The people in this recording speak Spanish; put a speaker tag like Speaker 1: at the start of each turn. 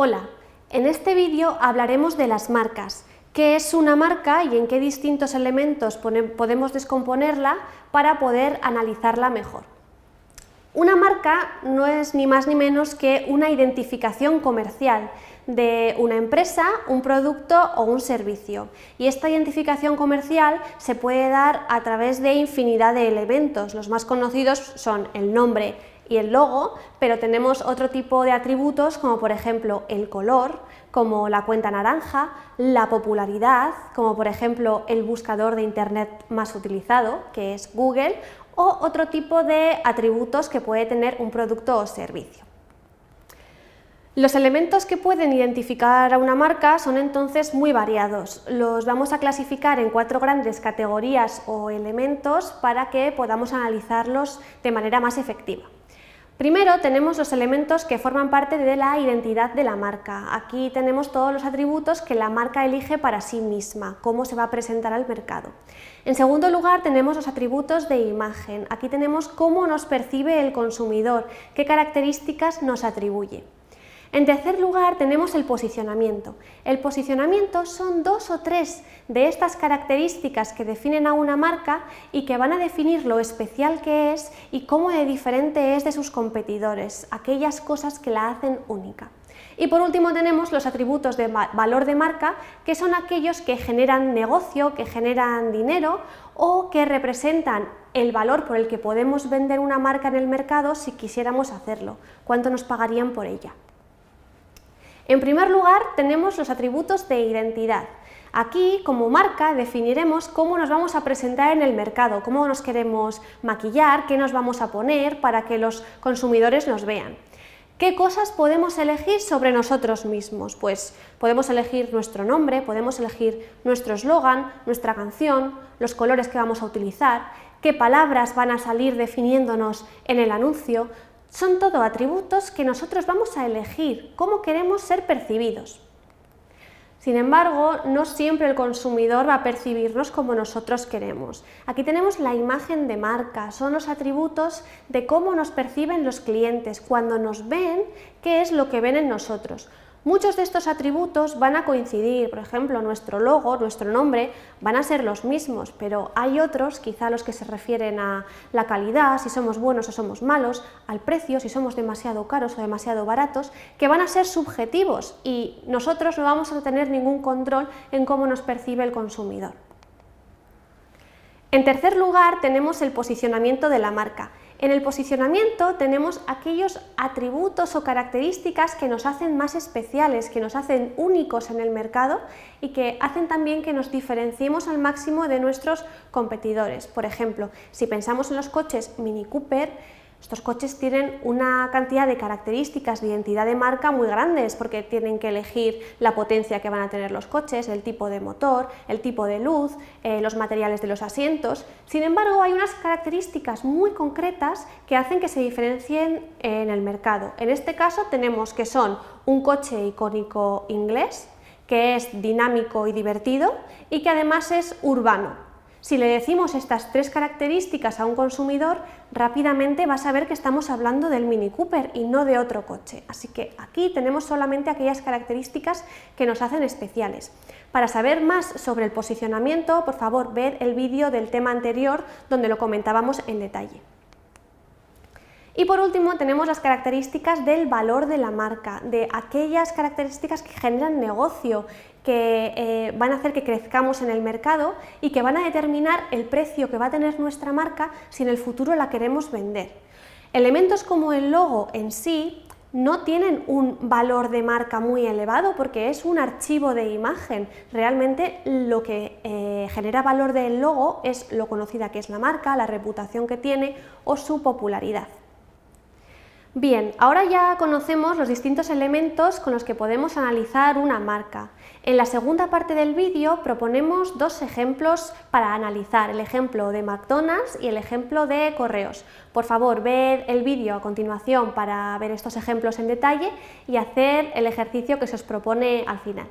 Speaker 1: Hola, en este vídeo hablaremos de las marcas. ¿Qué es una marca y en qué distintos elementos podemos descomponerla para poder analizarla mejor? Una marca no es ni más ni menos que una identificación comercial de una empresa, un producto o un servicio. Y esta identificación comercial se puede dar a través de infinidad de elementos. Los más conocidos son el nombre y el logo, pero tenemos otro tipo de atributos como por ejemplo el color, como la cuenta naranja, la popularidad, como por ejemplo el buscador de internet más utilizado, que es Google, o otro tipo de atributos que puede tener un producto o servicio. Los elementos que pueden identificar a una marca son entonces muy variados. Los vamos a clasificar en 4 grandes categorías o elementos para que podamos analizarlos de manera más efectiva. Primero tenemos los elementos que forman parte de la identidad de la marca. Aquí tenemos todos los atributos que la marca elige para sí misma, cómo se va a presentar al mercado. En segundo lugar tenemos los atributos de imagen. Aquí tenemos cómo nos percibe el consumidor, qué características nos atribuye. En tercer lugar tenemos el posicionamiento. El posicionamiento son 2 o 3 de estas características que definen a una marca y que van a definir lo especial que es y cómo de diferente es de sus competidores, aquellas cosas que la hacen única. Y por último tenemos los atributos de valor de marca, que son aquellos que generan negocio, que generan dinero o que representan el valor por el que podemos vender una marca en el mercado si quisiéramos hacerlo, cuánto nos pagarían por ella. En primer lugar tenemos los atributos de identidad. Aquí, como marca, definiremos cómo nos vamos a presentar en el mercado, cómo nos queremos maquillar, qué nos vamos a poner para que los consumidores nos vean. ¿Qué cosas podemos elegir sobre nosotros mismos? Pues podemos elegir nuestro nombre, podemos elegir nuestro eslogan, nuestra canción, los colores que vamos a utilizar, qué palabras van a salir definiéndonos en el anuncio. Son todo atributos que nosotros vamos a elegir, cómo queremos ser percibidos. Sin embargo, no siempre el consumidor va a percibirnos como nosotros queremos. Aquí tenemos la imagen de marca, son los atributos de cómo nos perciben los clientes. Cuando nos ven, ¿qué es lo que ven en nosotros? Muchos de estos atributos van a coincidir, por ejemplo, nuestro logo, nuestro nombre, van a ser los mismos, pero hay otros, quizá los que se refieren a la calidad, si somos buenos o somos malos, al precio, si somos demasiado caros o demasiado baratos, que van a ser subjetivos y nosotros no vamos a tener ningún control en cómo nos percibe el consumidor. En tercer lugar tenemos el posicionamiento de la marca. En el posicionamiento tenemos aquellos atributos o características que nos hacen más especiales, que nos hacen únicos en el mercado y que hacen también que nos diferenciemos al máximo de nuestros competidores. Por ejemplo, si pensamos en los coches Mini Cooper, estos coches tienen una cantidad de características de identidad de marca muy grandes porque tienen que elegir la potencia que van a tener los coches, el tipo de motor, el tipo de luz, los materiales de los asientos. Sin embargo, hay unas características muy concretas que hacen que se diferencien en el mercado. En este caso tenemos que son un coche icónico inglés, que es dinámico y divertido y que además es urbano. Si le decimos estas 3 características a un consumidor, rápidamente va a saber que estamos hablando del Mini Cooper y no de otro coche. Así que aquí tenemos solamente aquellas características que nos hacen especiales. Para saber más sobre el posicionamiento, por favor, ved el vídeo del tema anterior donde lo comentábamos en detalle. Y por último tenemos las características del valor de la marca, de aquellas características que generan negocio, que van a hacer que crezcamos en el mercado y que van a determinar el precio que va a tener nuestra marca si en el futuro la queremos vender. Elementos como el logo en sí no tienen un valor de marca muy elevado porque es un archivo de imagen. Realmente lo que genera valor del logo es lo conocida que es la marca, la reputación que tiene o su popularidad. Bien, ahora ya conocemos los distintos elementos con los que podemos analizar una marca. En la segunda parte del vídeo proponemos 2 ejemplos para analizar, el ejemplo de McDonald's y el ejemplo de correos. Por favor, ved el vídeo a continuación para ver estos ejemplos en detalle y hacer el ejercicio que se os propone al final.